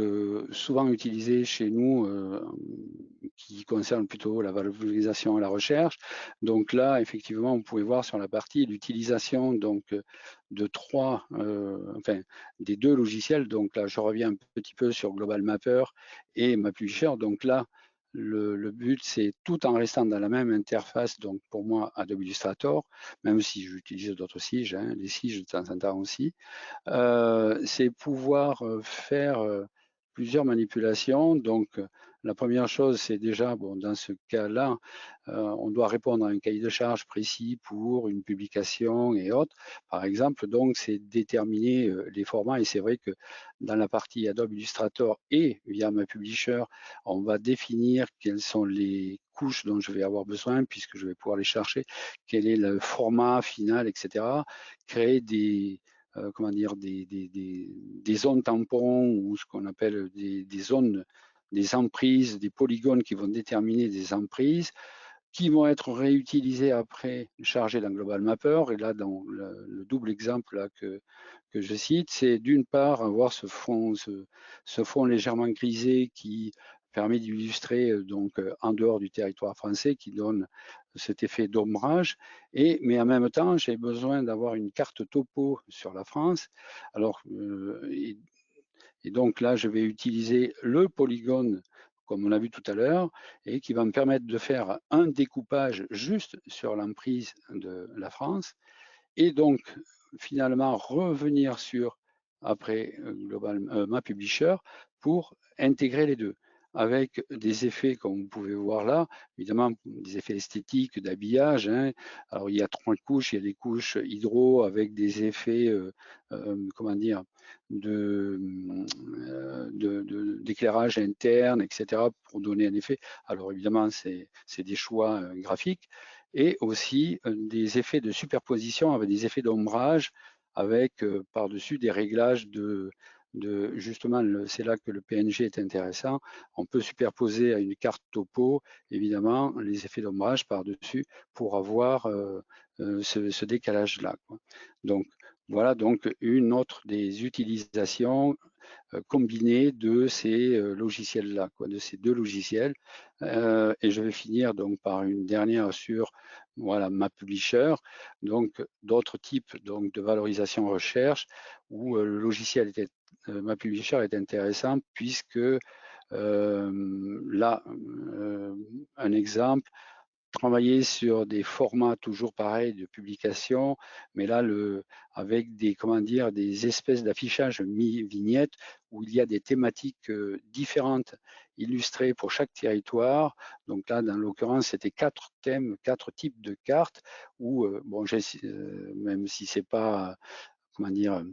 souvent utilisé chez nous, qui concerne plutôt la valorisation et la recherche. Donc là, effectivement, vous pouvez voir sur la partie l'utilisation donc de des deux logiciels. Donc là, je reviens un petit peu sur Global Mapper et MapPublisher. Donc là, le but, c'est tout en restant dans la même interface, donc pour moi, Adobe Illustrator, même si j'utilise d'autres siges, hein, les siges de temps en temps aussi, c'est pouvoir faire plusieurs manipulations. Donc, la première chose, c'est déjà, bon, dans ce cas-là, on doit répondre à un cahier de charge précis pour une publication et autres. Par exemple, donc, c'est déterminer les formats. Et c'est vrai que dans la partie Adobe Illustrator et via MapPublisher, on va définir quelles sont les couches dont je vais avoir besoin, puisque je vais pouvoir les chercher, quel est le format final, etc. Créer comment dire, des zones tampons ou ce qu'on appelle des zones, des emprises, des polygones qui vont déterminer des emprises qui vont être réutilisées après, chargées dans Global Mapper. Et là, dans le double exemple là, que je cite, c'est d'une part avoir ce fond légèrement grisé qui permet d'illustrer donc en dehors du territoire français, qui donne cet effet d'ombrage, mais en même temps, j'ai besoin d'avoir une carte topo sur la France. Alors, et donc là, je vais utiliser le polygone, comme on l'a vu tout à l'heure, et qui va me permettre de faire un découpage juste sur l'emprise de la France, et donc finalement revenir sur, après MapPublisher, pour intégrer les deux, avec des effets, comme vous pouvez voir là, évidemment des effets esthétiques, d'habillage, hein. Alors il y a 3 couches, il y a des couches hydro avec des effets, comment dire, d'éclairage interne, etc., pour donner un effet. Alors évidemment, c'est des choix graphiques. et aussi des effets de superposition avec des effets d'ombrage, avec par-dessus des réglages justement, c'est là que le PNG est intéressant. On peut superposer à une carte topo, évidemment, les effets d'ombrage par-dessus pour avoir ce décalage-là. Donc, voilà donc une autre des utilisations combinées de ces logiciels-là, de ces deux logiciels. Et je vais finir donc par une dernière sur voilà, MapPublisher, donc d'autres types donc, de valorisation recherche où le logiciel MapPublisher est intéressant puisque là, un exemple, travailler sur des formats toujours pareils de publication, mais là, avec des, comment dire, des espèces d'affichage mi-vignettes où il y a des thématiques différentes illustrées pour chaque territoire. Donc là, dans l'occurrence, c'était 4 thèmes, 4 types de cartes où, bon, même si c'est pas, comment dire,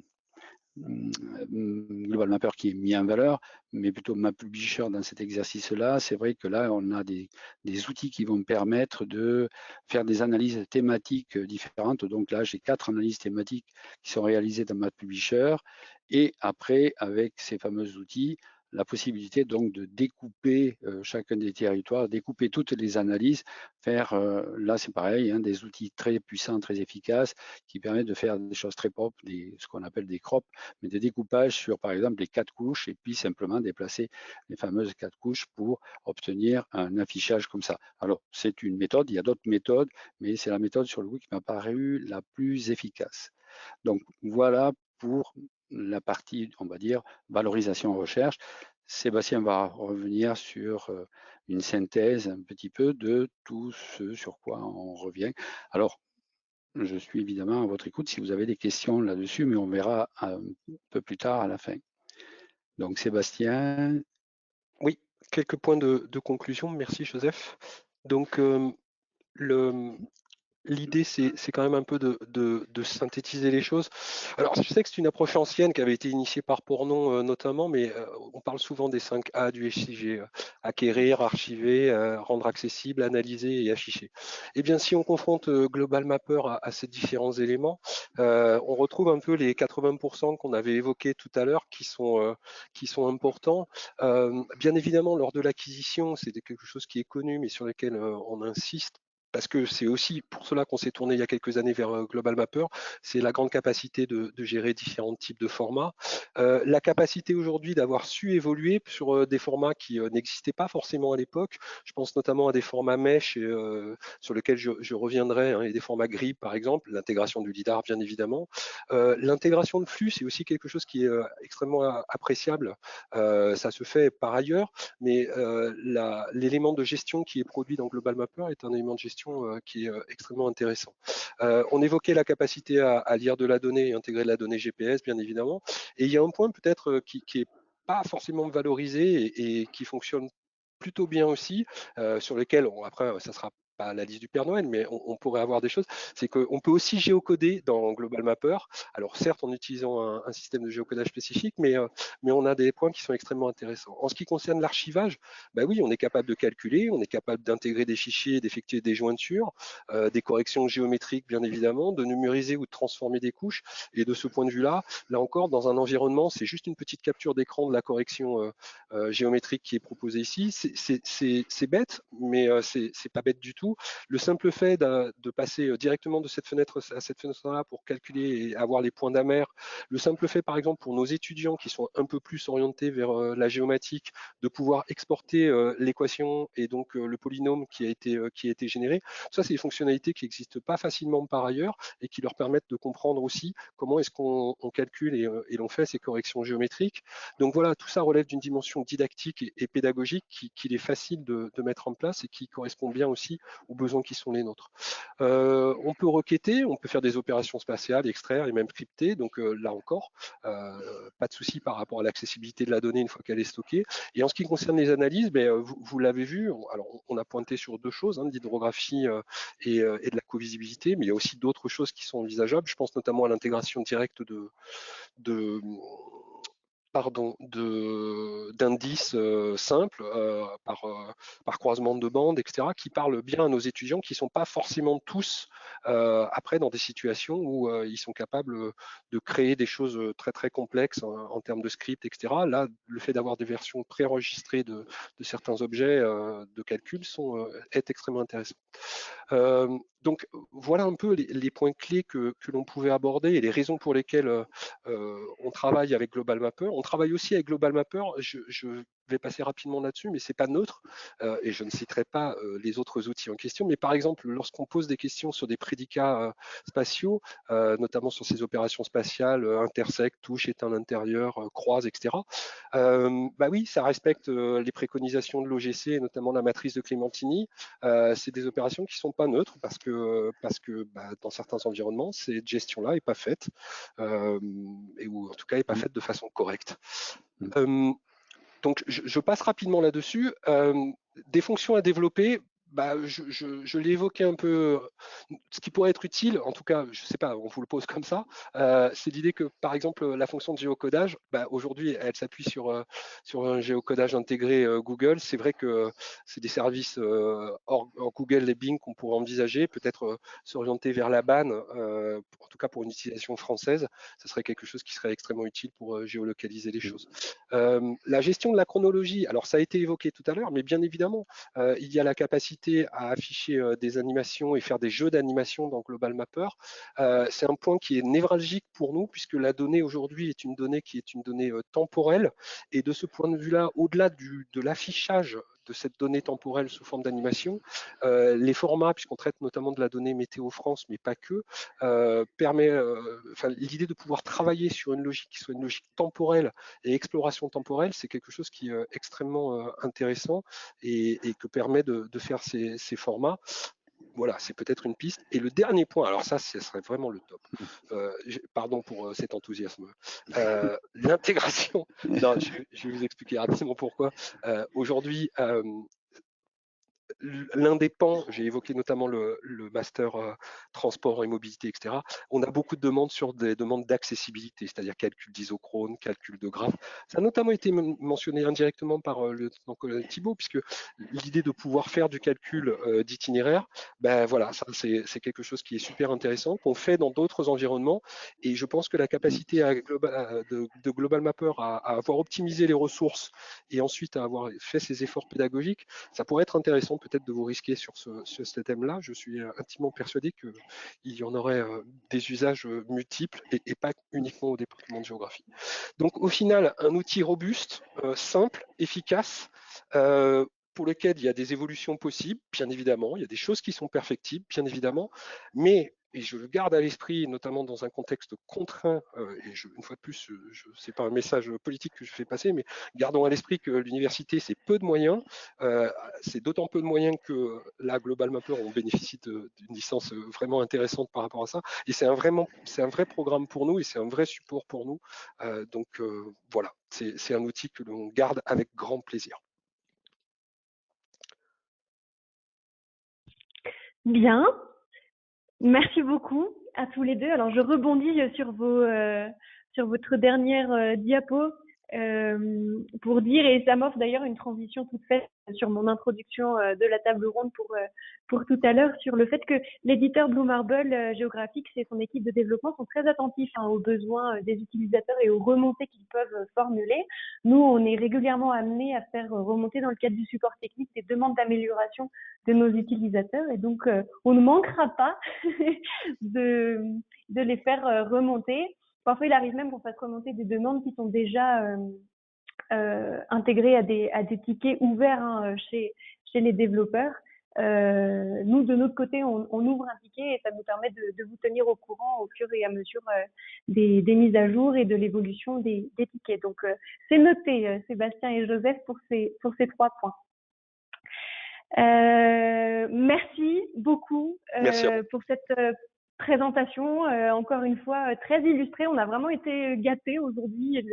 Global Mapper qui est mis en valeur, mais plutôt MapPublisher dans cet exercice-là. C'est vrai que là, on a des outils qui vont permettre de faire des analyses thématiques différentes. Donc là, j'ai 4 analyses thématiques qui sont réalisées dans MapPublisher. Et après, avec ces fameux outils, la possibilité donc de découper chacun des territoires, découper toutes les analyses, faire, là c'est pareil, hein, des outils très puissants, très efficaces, qui permettent de faire des choses très propres, ce qu'on appelle des crops, mais des découpages sur par exemple les 4 couches et puis simplement déplacer les fameuses 4 couches pour obtenir un affichage comme ça. Alors c'est une méthode, il y a d'autres méthodes, mais c'est la méthode sur le coup qui m'a paru la plus efficace. Donc voilà pour la partie, on va dire, valorisation recherche. Sébastien va revenir sur une synthèse un petit peu de tout ce sur quoi on revient. Alors, je suis évidemment à votre écoute si vous avez des questions là-dessus, mais on verra un peu plus tard à la fin. Donc Sébastien. Oui, quelques points de conclusion. Merci Joseph. Donc, l'idée, c'est quand même un peu de synthétiser les choses. Alors, je sais que c'est une approche ancienne qui avait été initiée par Pornon notamment, mais on parle souvent des 5 A du SIG, acquérir, archiver, rendre accessible, analyser et afficher. Eh bien, si on confronte Global Mapper à ces différents éléments, on retrouve un peu les 80% qu'on avait évoqués tout à l'heure qui sont importants. Bien évidemment, lors de l'acquisition, c'était quelque chose qui est connu, mais sur lequel on insiste parce que c'est aussi pour cela qu'on s'est tourné il y a quelques années vers Global Mapper, c'est la grande capacité de gérer différents types de formats. La capacité aujourd'hui d'avoir su évoluer sur des formats qui n'existaient pas forcément à l'époque. Je pense notamment à des formats mesh sur lesquels je reviendrai, hein, et des formats gris par exemple, l'intégration du LIDAR bien évidemment. L'intégration de flux, c'est aussi quelque chose qui est extrêmement appréciable. Ça se fait par ailleurs, mais l'élément de gestion qui est produit dans Global Mapper est un élément de gestion qui est extrêmement intéressant. On évoquait la capacité à lire de la donnée et intégrer de la donnée GPS, bien évidemment. Et il y a un point peut-être qui est pas forcément valorisé et qui fonctionne plutôt bien aussi, sur lequel, après, ça sera pas la liste du Père Noël, mais on pourrait avoir des choses, c'est qu'on peut aussi géocoder dans Global Mapper. Alors certes, en utilisant un système de géocodage spécifique, mais on a des points qui sont extrêmement intéressants. En ce qui concerne l'archivage, bah oui, on est capable de calculer, on est capable d'intégrer des fichiers, d'effectuer des jointures, des corrections géométriques, bien évidemment, de numériser ou de transformer des couches. Et de ce point de vue-là, là encore, dans un environnement, c'est juste une petite capture d'écran de la correction géométrique qui est proposée ici. C'est bête, mais c'est pas bête du tout. Le simple fait de passer directement de cette fenêtre à cette fenêtre-là pour calculer et avoir les points d'amer, le simple fait par exemple pour nos étudiants qui sont un peu plus orientés vers la géomatique, de pouvoir exporter l'équation et donc le polynôme qui a été généré, ça c'est des fonctionnalités qui n'existent pas facilement par ailleurs et qui leur permettent de comprendre aussi comment est-ce qu'on calcule et l'on fait ces corrections géométriques. Donc voilà, tout ça relève d'une dimension didactique et pédagogique qu'il est facile de mettre en place et qui correspond bien aussi aux besoins qui sont les nôtres. On peut requêter, on peut faire des opérations spatiales, extraire et même crypter. Donc là encore, pas de souci par rapport à l'accessibilité de la donnée une fois qu'elle est stockée. Et en ce qui concerne les analyses, vous l'avez vu, alors on a pointé sur deux choses, hein, l'hydrographie et de la covisibilité, mais il y a aussi d'autres choses qui sont envisageables. Je pense notamment à l'intégration directe de d'indices simples par croisement de bandes, etc., qui parlent bien à nos étudiants, qui ne sont pas forcément tous après dans des situations où ils sont capables de créer des choses très très complexes en termes de script, etc. Là, le fait d'avoir des versions préenregistrées de certains objets de calcul est extrêmement intéressant. Donc voilà un peu les points clés que l'on pouvait aborder et les raisons pour lesquelles on travaille avec Global Mapper. On travaille aussi avec Global Mapper, je vais passer rapidement là-dessus, mais c'est pas neutre, et je ne citerai pas les autres outils en question, mais par exemple, lorsqu'on pose des questions sur des prédicats spatiaux, notamment sur ces opérations spatiales, intersecte, touche, éteint l'intérieur, croise, etc., bah oui, ça respecte les préconisations de l'OGC, et notamment la matrice de Clémentini. C'est des opérations qui ne sont pas neutres parce que bah, dans certains environnements, cette gestion-là n'est pas faite, ou en tout cas n'est pas faite de façon correcte. Donc je passe rapidement là-dessus. Des fonctions à développer, bah, je l'ai évoqué un peu. Ce qui pourrait être utile, en tout cas, je ne sais pas, on vous le pose comme ça, c'est l'idée que, par exemple, la fonction de géocodage, bah, aujourd'hui, elle s'appuie sur un géocodage intégré Google. C'est vrai que c'est des services hors Google et Bing qu'on pourrait envisager, peut-être s'orienter vers la BAN, en tout cas pour une utilisation française. Ça serait quelque chose qui serait extrêmement utile pour géolocaliser les choses. La gestion de la chronologie, alors ça a été évoqué tout à l'heure, mais bien évidemment, il y a la capacité à afficher des animations et faire des jeux d'animation dans Global Mapper. C'est un point qui est névralgique pour nous, puisque la donnée aujourd'hui est une donnée qui est une donnée temporelle. Et de ce point de vue-là, au-delà de l'affichage de cette donnée temporelle sous forme d'animation, les formats, puisqu'on traite notamment de la donnée Météo France, mais pas que, permet l'idée de pouvoir travailler sur une logique qui soit une logique temporelle et exploration temporelle, c'est quelque chose qui est extrêmement intéressant et que permet de faire ces formats. Voilà, c'est peut-être une piste. Et le dernier point, alors ça, ce serait vraiment le top. Pardon pour cet enthousiasme. L'intégration. Non, je vais vous expliquer rapidement pourquoi. Aujourd'hui, l'un des pans, j'ai évoqué notamment le master transport et mobilité, etc. On a beaucoup de demandes sur des demandes d'accessibilité, c'est-à-dire calcul d'isochrone, calcul de graphes. Ça a notamment été mentionné indirectement par le lieutenant-colonel Thibault, puisque l'idée de pouvoir faire du calcul d'itinéraire, ben voilà, ça c'est quelque chose qui est super intéressant, qu'on fait dans d'autres environnements. Et je pense que la capacité de Global Mapper à avoir optimisé les ressources et ensuite à avoir fait ces efforts pédagogiques, ça pourrait être intéressant peut-être de vous risquer sur ce thème-là. Je suis intimement persuadé qu'il y en aurait des usages multiples et pas uniquement au département de géographie. Donc au final, un outil robuste, simple, efficace, pour lequel il y a des évolutions possibles, bien évidemment, il y a des choses qui sont perfectibles, bien évidemment, mais et je le garde à l'esprit, notamment dans un contexte contraint, et une fois de plus, ce n'est pas un message politique que je fais passer, mais gardons à l'esprit que l'université, c'est peu de moyens, c'est d'autant peu de moyens que là, Global Mapper, on bénéficie d'une licence vraiment intéressante par rapport à ça, et c'est un vrai programme pour nous, et c'est un vrai support pour nous, donc voilà, c'est un outil que l'on garde avec grand plaisir. Bien, merci beaucoup à tous les deux. Alors je rebondis sur votre dernière diapo pour dire, et ça m'offre d'ailleurs une transition toute faite sur mon introduction de la table ronde pour tout à l'heure, sur le fait que l'éditeur Blue Marble Géographique et son équipe de développement sont très attentifs aux besoins des utilisateurs et aux remontées qu'ils peuvent formuler. Nous, on est régulièrement amenés à faire remonter dans le cadre du support technique des demandes d'amélioration de nos utilisateurs, et donc on ne manquera pas de les faire remonter. Parfois, il arrive même qu'on fasse remonter des demandes qui sont déjà intégrées à des tickets ouverts chez les développeurs. Nous, de notre côté, on ouvre un ticket et ça nous permet de vous tenir au courant au fur et à mesure des mises à jour et de l'évolution des tickets. Donc, c'est noté, Sébastien et Joseph, pour ces 3 points. Merci beaucoup pour cette présentation, encore une fois très illustrée. On a vraiment été gâtés aujourd'hui.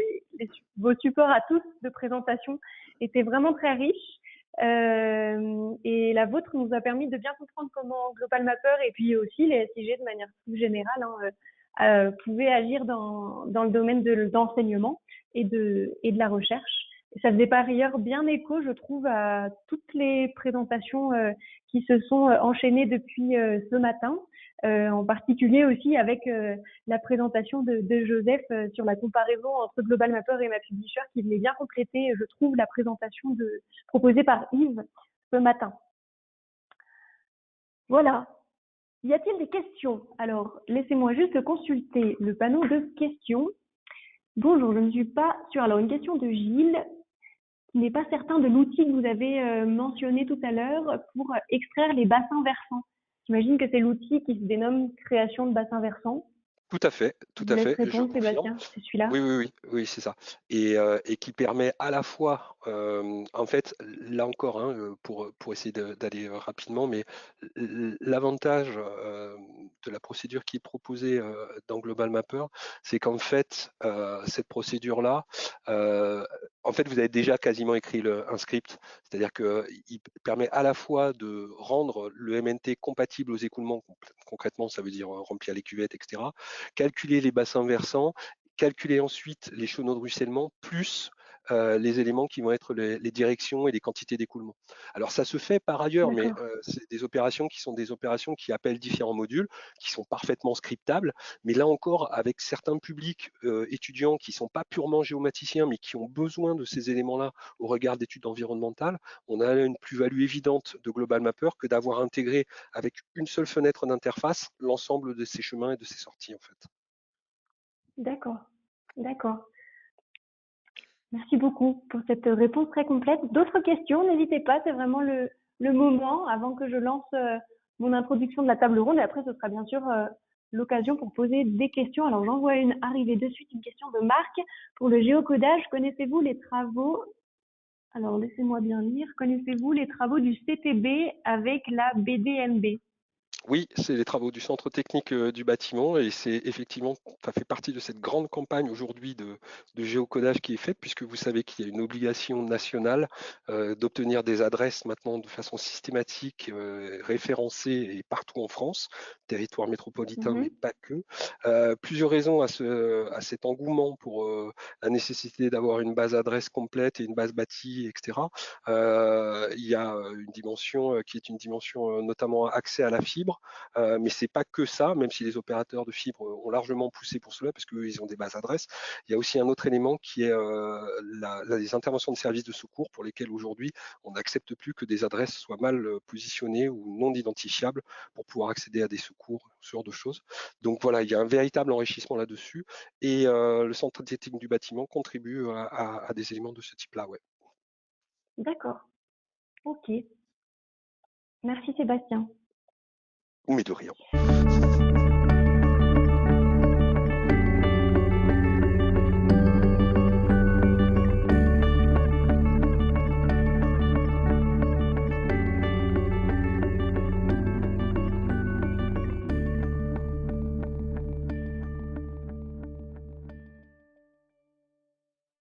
Vos supports à tous de présentation étaient vraiment très riches. Et la vôtre nous a permis de bien comprendre comment Global Mapper et puis aussi les SIG de manière plus générale pouvait agir dans le domaine d'enseignement et de la recherche. Et ça faisait par ailleurs bien écho, je trouve, à toutes les présentations qui se sont enchaînées depuis ce matin, en particulier aussi avec la présentation de Joseph sur la comparaison entre Global Mapper et MapPublisher, qui venait bien compléter, je trouve, la présentation proposée par Yves ce matin. Voilà. Y a-t-il des questions? Alors, laissez-moi juste consulter le panneau de questions. Bonjour, je ne suis pas sûre. Alors, une question de Gilles, qui n'est pas certain de l'outil que vous avez mentionné tout à l'heure pour extraire les bassins versants. J'imagine que c'est l'outil qui se dénomme création de bassins versants. Tout à fait, Je vous laisse répondre, Sébastien, c'est celui-là. Oui, c'est ça. Et qui permet à la fois, en fait, là encore, hein, pour essayer d'aller rapidement, mais l'avantage de la procédure qui est proposée dans Global Mapper, c'est qu'en fait, cette procédure-là, en fait, vous avez déjà quasiment écrit un script, c'est-à-dire qu'il permet à la fois de rendre le MNT compatible aux écoulements, concrètement, ça veut dire remplir les cuvettes, etc., calculer les bassins versants, calculer ensuite les chenaux de ruissellement, plus les éléments qui vont être les directions et les quantités d'écoulement. Alors ça se fait par ailleurs, mais c'est des opérations qui sont des opérations qui appellent différents modules, qui sont parfaitement scriptables, mais là encore, avec certains publics étudiants qui ne sont pas purement géomaticiens, mais qui ont besoin de ces éléments-là au regard d'études environnementales, on a une plus-value évidente de Global Mapper que d'avoir intégré avec une seule fenêtre d'interface l'ensemble de ces chemins et de ces sorties en fait. D'accord, d'accord. Merci beaucoup pour cette réponse très complète. D'autres questions, n'hésitez pas, c'est vraiment le moment avant que je lance mon introduction de la table ronde. Et après, ce sera bien sûr l'occasion pour poser des questions. Alors, j'en vois une arriver de suite, une question de Marc. Pour le géocodage, connaissez-vous les travaux? Alors, laissez-moi bien lire. Connaissez-vous les travaux du CTB avec la BDMB? Oui, c'est les travaux du Centre technique du bâtiment et c'est effectivement, ça fait partie de cette grande campagne aujourd'hui de géocodage qui est faite, puisque vous savez qu'il y a une obligation nationale d'obtenir des adresses maintenant de façon systématique, référencées et partout en France, territoire métropolitain, mais pas que. Plusieurs raisons à cet engouement pour la nécessité d'avoir une base adresse complète et une base bâtie, etc. Il y a une dimension qui est une dimension notamment accès à la fibre. Mais c'est pas que ça, même si les opérateurs de fibre ont largement poussé pour cela, parce qu'ils ont des bases adresses. Il y a aussi un autre élément qui est les interventions de services de secours pour lesquelles aujourd'hui on n'accepte plus que des adresses soient mal positionnées ou non identifiables pour pouvoir accéder à des secours, ce genre de choses. Donc voilà, il y a un véritable enrichissement là-dessus et le Centre technique du bâtiment contribue à des éléments de ce type-là. Ouais. D'accord. Ok. Merci Sébastien. Mais de rien.